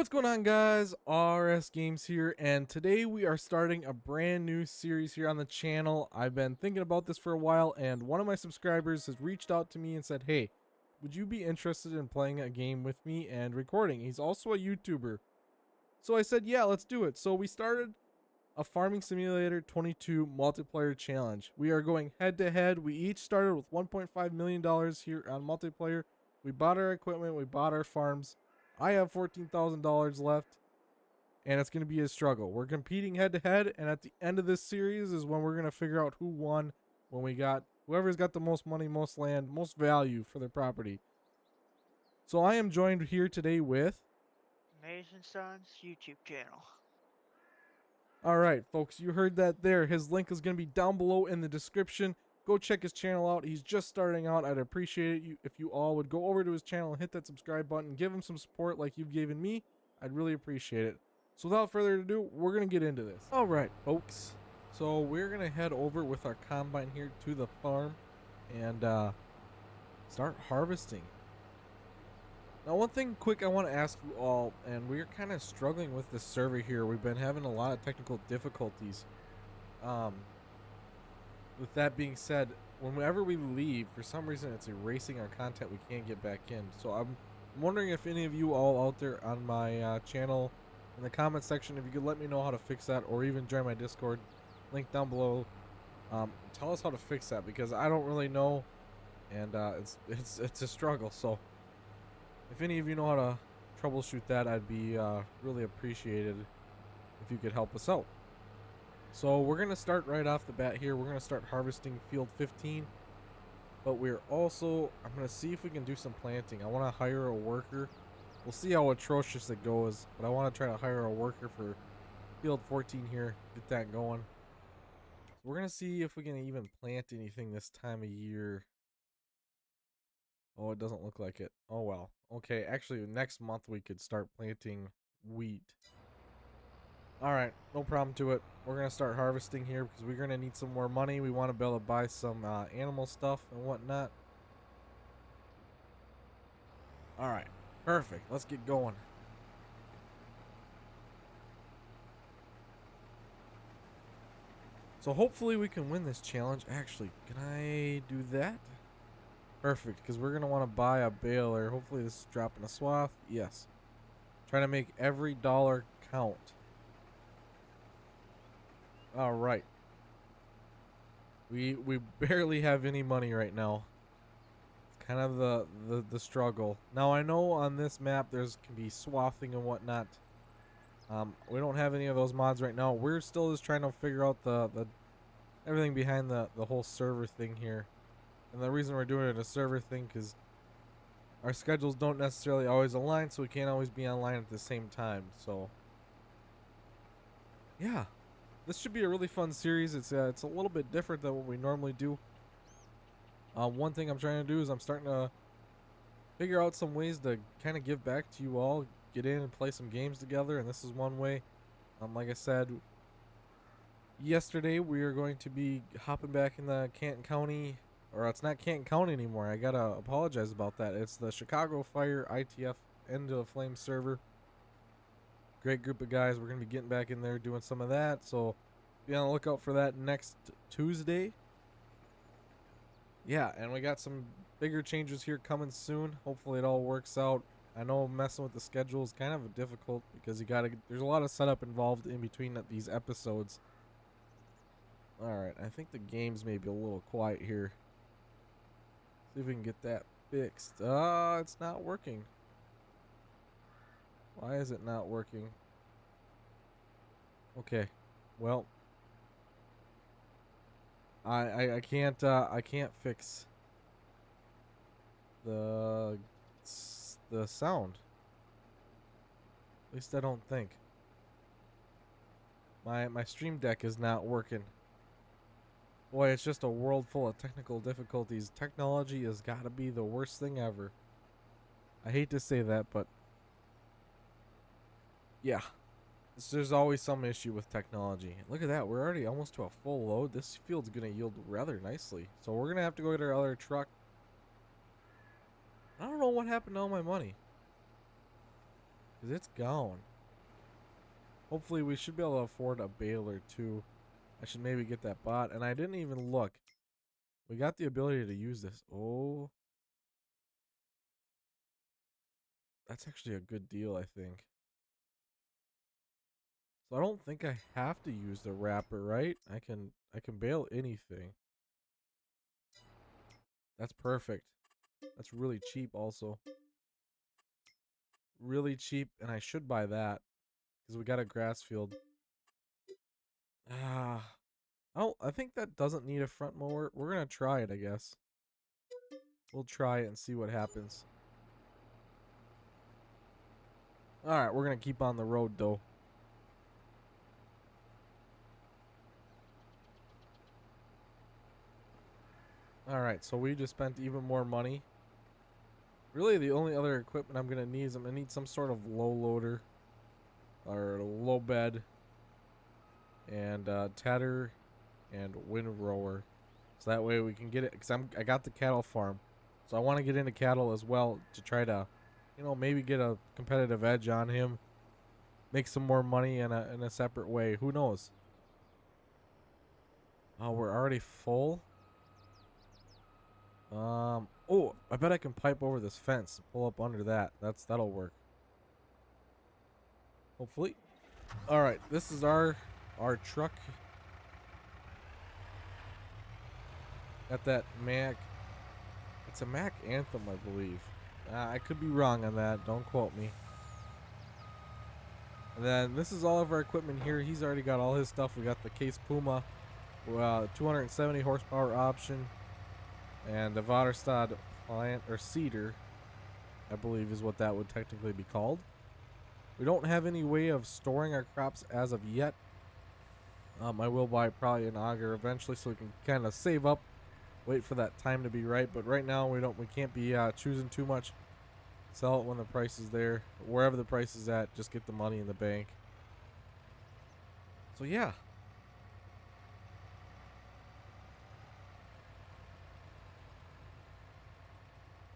What's going on, guys? RS Games here, and today we are starting a brand new series here on the channel. I've been thinking about this for a while, and one of my subscribers has reached out to me and said, hey, would you be interested in playing a game with me and recording? He's also a YouTuber. So I said, yeah, let's do it. So we started a Farming Simulator 22 multiplayer challenge. We are going head to head. We each started with $1.5 million here on multiplayer. We bought our equipment, we bought our farms. I have $14,000 left, and it's going to be a struggle. We're competing head to head, and at the end of this series is when we're going to figure out who won, when we got whoever's got the most money, most land, most value for their property. So I am joined here today with... Mason Son's YouTube channel. All right, folks, you heard that there. His link is going to be down below in the description. Go check his channel out. He's just starting out. I'd appreciate it if you all would go over to his channel and hit that subscribe button. Give him some support like you've given me. I'd really appreciate it. So without further ado, we're going to get into this. All right, folks. So we're going to head over with our combine here to the farm and start harvesting. Now, one thing quick I want to ask you all, and we're kind of struggling with this server here. We've been having a lot of technical difficulties. With that being said, whenever we leave, for some reason it's erasing our content. We can't get back in. So I'm wondering if any of you all out there on my channel in the comment section, if you could let me know how to fix that, or even join my Discord, link down below. Tell us how to fix that, because I don't really know, and it's a struggle. So if any of you know how to troubleshoot that, I'd be really appreciated if you could help us out. So we're going to start right off the bat here. We're going to start harvesting field 15. But we're also, I'm going to see if we can do some planting. I want to hire a worker. We'll see how atrocious it goes. But I want to try to hire a worker for field 14 here. Get that going. So we're going to see if we can even plant anything this time of year. Oh, it doesn't look like it. Oh, well. Okay, actually, next month we could start planting wheat. Alright, no problem to it. We're going to start harvesting here because we're going to need some more money. We want to be able to buy some animal stuff and whatnot. Alright, perfect. Let's get going. So hopefully we can win this challenge. Actually, can I do that? Perfect, because we're going to want to buy a baler. Hopefully this is dropping a swath. Yes. Trying to make every dollar count. All right. We barely have any money right now. It's kind of the struggle. Now I know on this map there's can be swathing and whatnot. We don't have any of those mods right now. We're still just trying to figure out the everything behind the whole server thing here. And the reason we're doing it a server thing because our schedules don't necessarily always align, so we can't always be online at the same time. So yeah. This should be a really fun series. It's a little bit different than what we normally do. One thing I'm trying to do is I'm starting to figure out some ways to kind of give back to you all, get in and play some games together, and this is one way. Like I said, yesterday we are going to be hopping back in the Canton County, or it's not Canton County anymore. I gotta apologize about that. It's the Chicago Fire ITF End of Flame server. Great group of guys. We're going to be getting back in there doing some of that. So be on the lookout for that next Tuesday. Yeah, and we got some bigger changes here coming soon. Hopefully it all works out. I know messing with the schedule is kind of difficult because there's a lot of setup involved in between these episodes. Alright, I think the game's maybe a little quiet here. See if we can get that fixed. It's not working. Why is it not working? Okay. Well, I can't fix the sound. At least I don't think. My stream deck is not working. Boy, it's just a world full of technical difficulties. Technology has got to be the worst thing ever. I hate to say that, but yeah. There's always some issue with technology. Look at that. We're already almost to a full load. This field's going to yield rather nicely. So we're going to have to go get our other truck. I don't know what happened to all my money. because it's gone. Hopefully we should be able to afford a baler too. I should maybe get that bot. And I didn't even look. We got the ability to use this. Oh, that's actually a good deal, I think. So I don't think I have to use the wrapper, right? I can bale anything. That's perfect. That's really cheap also. Really cheap, and I should buy that because we got a grass field. Ah, I think that doesn't need a front mower. We're gonna try it, I guess. We'll try it and see what happens. All right, we're gonna keep on the road though. All right, so we just spent even more money. Really, the only other equipment I'm gonna need is I'm gonna need some sort of low loader or low bed and tedder and windrower, so that way we can get it. Because I got the cattle farm, so I want to get into cattle as well to try to, maybe get a competitive edge on him, make some more money in a separate way. Who knows? Oh, we're already full. Oh, I bet I can pipe over this fence, pull up under that. That'll work. Hopefully. All right, this is our truck. Got that Mac. It's a Mac Anthem, I believe. I could be wrong on that. Don't quote me. And then this is all of our equipment here. He's already got all his stuff. We got the Case Puma, 270 horsepower option, and the Vaterstad plant or cedar, I believe is what that would technically be called. We don't have any way of storing our crops as of yet. I will buy probably an auger eventually, so we can kind of save up, wait for that time to be right. But right now we can't be choosing too much. Sell it when the price is there, wherever the price is at. Just get the money in the bank. So yeah.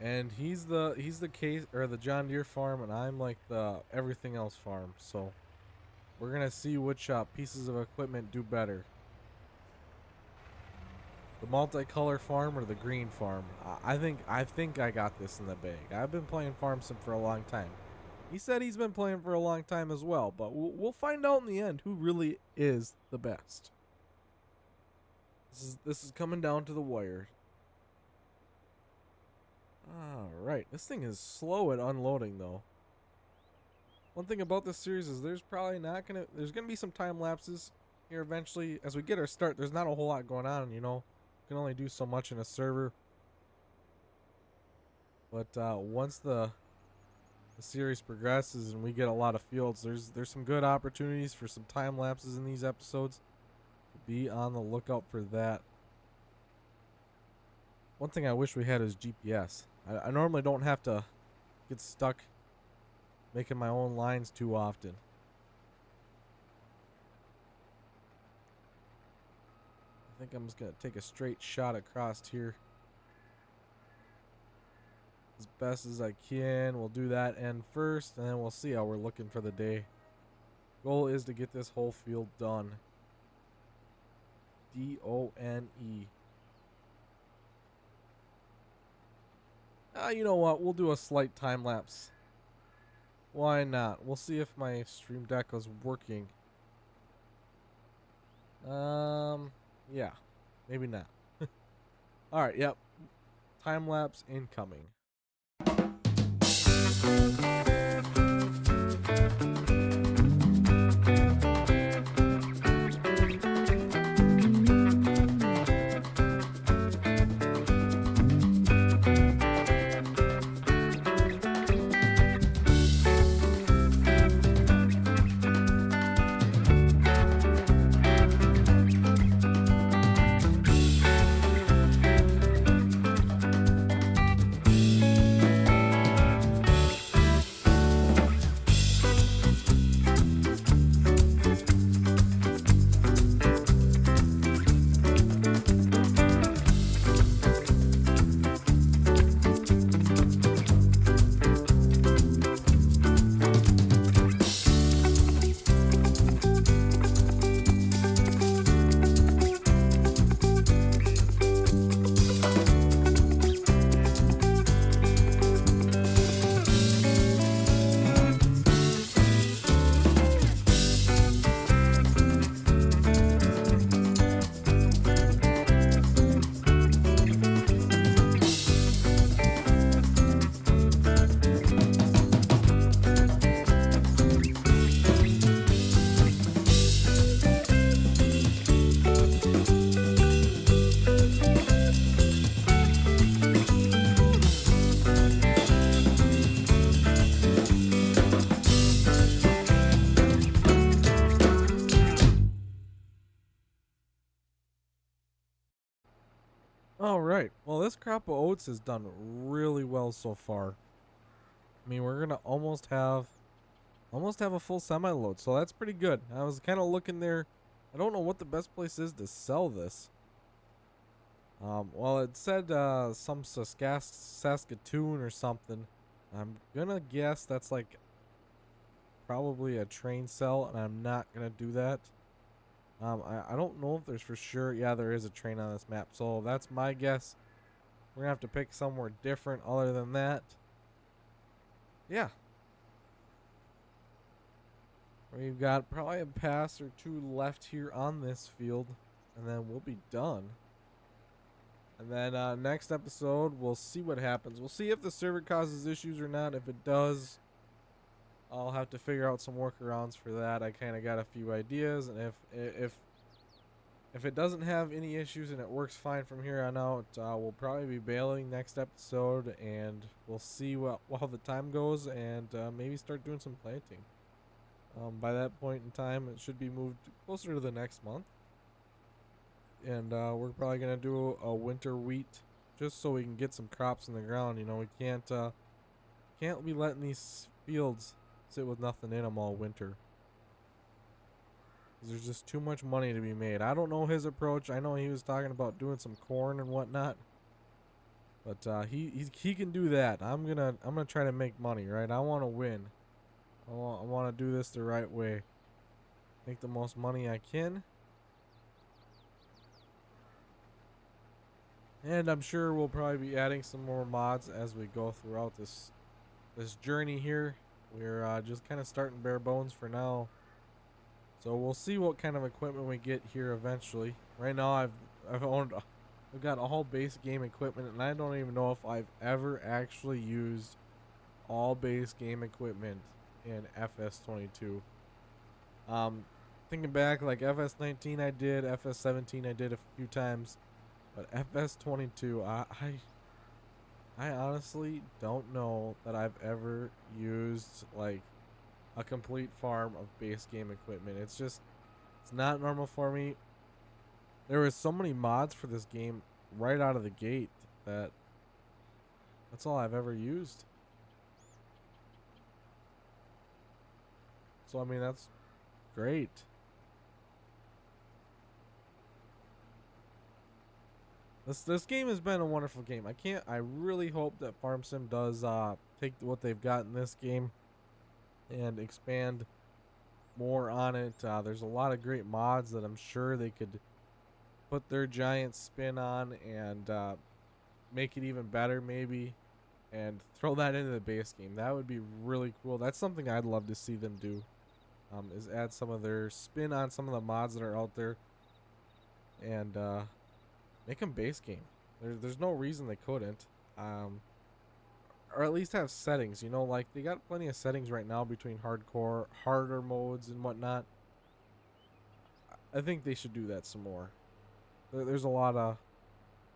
And he's the case or the John Deere farm, and I'm like the everything else farm. So we're gonna see which pieces of equipment do better. The multicolor farm or the green farm. I think I got this in the bag. I've been playing Farm Sim for a long time. He said he's been playing for a long time as well, but we'll find out in the end who really is the best. This is coming down to the wire. All right, this thing is slow at unloading though. One thing about this series is there's gonna be some time lapses here eventually. As we get our start, there's not a whole lot going on, can only do so much in a server. But once the series progresses and we get a lot of fields, there's some good opportunities for some time lapses in these episodes. Be on the lookout for that. One thing I wish we had is GPS. I normally don't have to get stuck making my own lines too often. I think I'm just going to take a straight shot across here as best as I can. We'll do that end first, and then we'll see how we're looking for the day. Goal is to get this whole field done. D-O-N-E. You know what? We'll do a slight time lapse. Why not? We'll see if my stream deck is working. Yeah. Maybe not. Alright, yep. Time lapse incoming. All right. Well, this crop of oats has done really well so far. I mean, we're gonna almost have a full semi load, so that's pretty good. I was kind of looking there. I don't know what the best place is to sell this. Well, it said some Saskatoon or something. I'm gonna guess that's like probably a train sell, and I'm not gonna do that. I don't know if there's for sure. Yeah, there is a train on this map, so that's my guess. We're gonna have to pick somewhere different other than that. Yeah, we've got probably a pass or two left here on this field, and then we'll be done. And then next episode, we'll see what happens. We'll see if the server causes issues or not. If it does, I'll have to figure out some workarounds for that. I kind of got a few ideas, and if it doesn't have any issues and it works fine from here on out, we'll probably be bailing next episode, and we'll see how the time goes, and maybe start doing some planting. By that point in time, it should be moved closer to the next month, and we're probably gonna do a winter wheat just so we can get some crops in the ground. You know, we can't be letting these fields sit with nothing in them all winter. There's just too much money to be made. I don't know his approach. I know he was talking about doing some corn and whatnot, but he can do that. I'm gonna try to make money, right? I want to win. I want to do this the right way. Make the most money I can. And I'm sure we'll probably be adding some more mods as we go throughout this journey here. We're just kind of starting bare bones for now. So we'll see what kind of equipment we get here eventually. Right now I've got all base game equipment, and I don't even know if I've ever actually used all base game equipment in FS22. Thinking back, like FS19 I did, FS17 I did a few times, but FS22 I honestly don't know that I've ever used like a complete farm of base game equipment. It's not normal for me. There was so many mods for this game right out of the gate that's all I've ever used. So I mean that's great. This game has been a wonderful game. I really hope that Farm Sim does take what they've got in this game and expand more on it. There's a lot of great mods that I'm sure they could put their giant spin on and make it even better maybe, and throw that into the base game. That would be really cool. That's something I'd love to see them do, is add some of their spin on some of the mods that are out there, and make them base game. There's no reason they couldn't. Or at least have settings, you know, like they got plenty of settings right now between hardcore, harder modes and whatnot. I think they should do that some more. There's a lot of,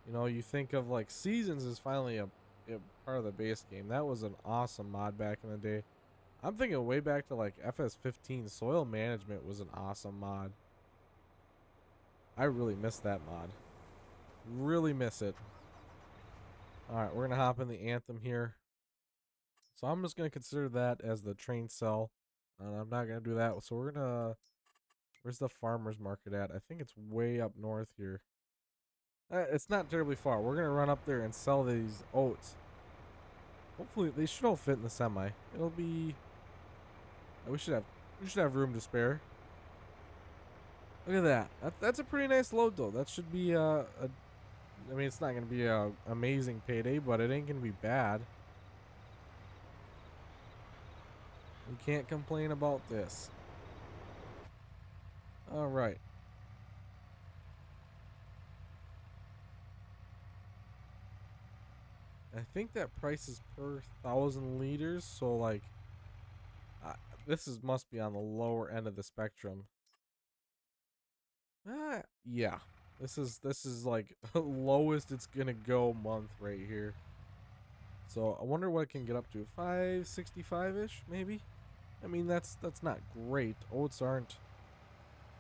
you know, you think of like Seasons is finally a part of the base game. That was an awesome mod back in the day. I'm thinking way back to like FS15. Soil Management was an awesome mod. I really miss that mod. Really miss it. Alright, we're going to hop in the Anthem here. So I'm just going to consider that as the train cell. And I'm not going to do that. So we're going to... Where's the farmer's market at? I think it's way up north here. It's not terribly far. We're going to run up there and sell these oats. Hopefully, they should all fit in the semi. It'll be... We should have room to spare. Look at that. That's a pretty nice load, though. That should be I mean, it's not going to be a amazing payday, but it ain't going to be bad. We can't complain about this. All right. I think that price is per 1,000 liters, so like, this must be on the lower end of the spectrum. Yeah. This is like lowest it's gonna go month right here. So I wonder what it can get up to. 565-ish, maybe? I mean that's not great. Oats aren't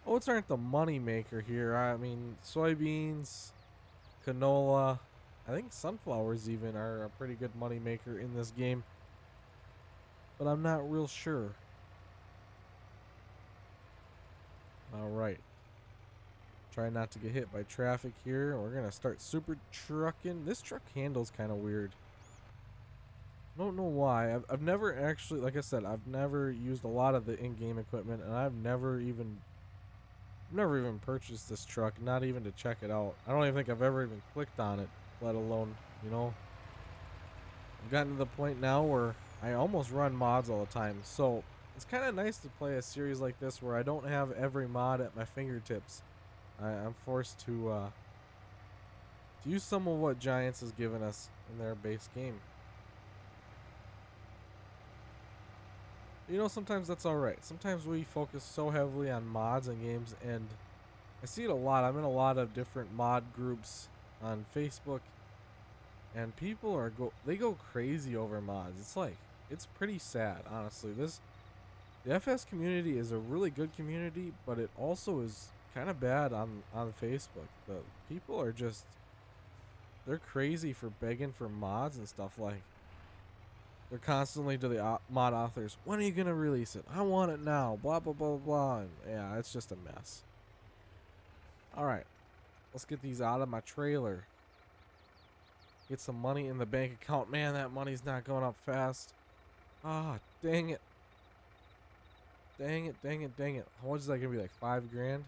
the money maker here. I mean soybeans, canola, I think sunflowers even are a pretty good money maker in this game, but I'm not real sure. All right. Try not to get hit by traffic here. We're going to start super trucking. This truck handles kind of weird. I don't know why. I've never actually, like I said, I've never used a lot of the in-game equipment, and I've never even purchased this truck, not even to check it out. I don't even think I've ever even clicked on it, let alone, you know. I've gotten to the point now where I almost run mods all the time, so it's kind of nice to play a series like this where I don't have every mod at my fingertips. I'm forced to use some of what Giants has given us in their base game. You know, sometimes that's alright. Sometimes we focus so heavily on mods and games, and I see it a lot. I'm in a lot of different mod groups on Facebook, and people they go crazy over mods. It's like, it's pretty sad, honestly. The FS community is a really good community, but it also is kind of bad on Facebook. The people are just, they're crazy for begging for mods and stuff. Like, they're constantly to the mod authors, when are you gonna release it? I want it now. Blah blah blah blah. And yeah, it's just a mess. All right, let's get these out of my trailer. Get some money in the bank account. Man, that money's not going up fast. Ah, dang it. Dang it, dang it, dang it. How much is that gonna be, like 5 grand?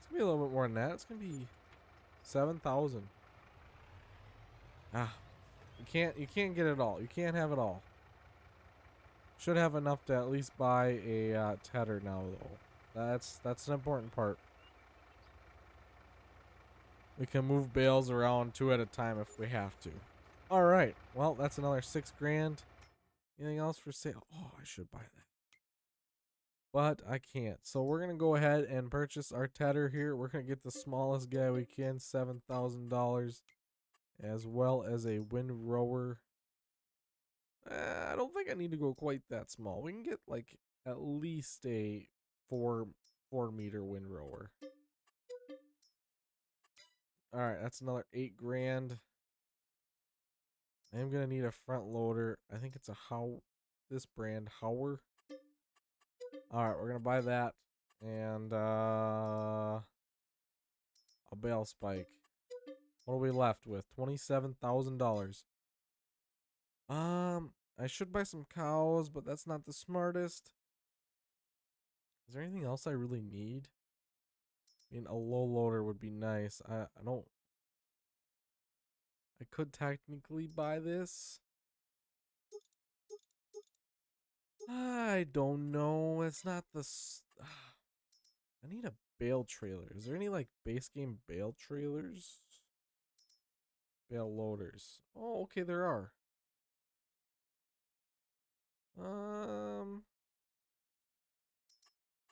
It's gonna be a little bit more than that. It's gonna be 7,000. Ah, you can't get it all. You can't have it all. Should have enough to at least buy a tedder now, though. That's an important part. We can move bales around 2 at a time if we have to. All right. Well, that's another 6 grand. Anything else for sale? Oh, I should buy that. But I can't. So we're going to go ahead and purchase our tedder here. We're going to get the smallest guy we can, $7,000, as well as a wind rower. I don't think I need to go quite that small. We can get like at least a 4-meter wind rower. All right, that's another 8 grand. I am gonna need a front loader. I think it's this brand Hauer. All right, we're gonna buy that and a bale spike. What are we left with? $27,000. I should buy some cows, but that's not the smartest. Is there anything else I really need? I mean, a low loader would be nice. I don't. I could technically buy this. I don't know. It's not the. I need a bale trailer. Is there any like base game bale trailers? Bale loaders. Oh, okay, there are.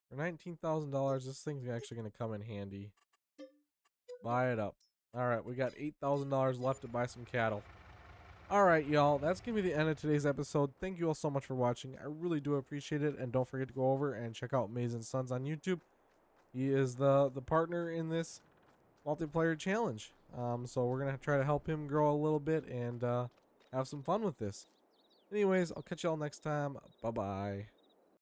For $19,000, this thing's actually gonna come in handy. Buy it up. All right, we got $8,000 left to buy some cattle. All right, y'all, that's gonna be the end of today's episode. Thank you all so much for watching. I really do appreciate it, and don't forget to go over and check out Mason Sons on YouTube. He is the partner in this multiplayer challenge. So we're gonna try to help him grow a little bit and have some fun with this. Anyways, I'll catch y'all next time. Bye bye.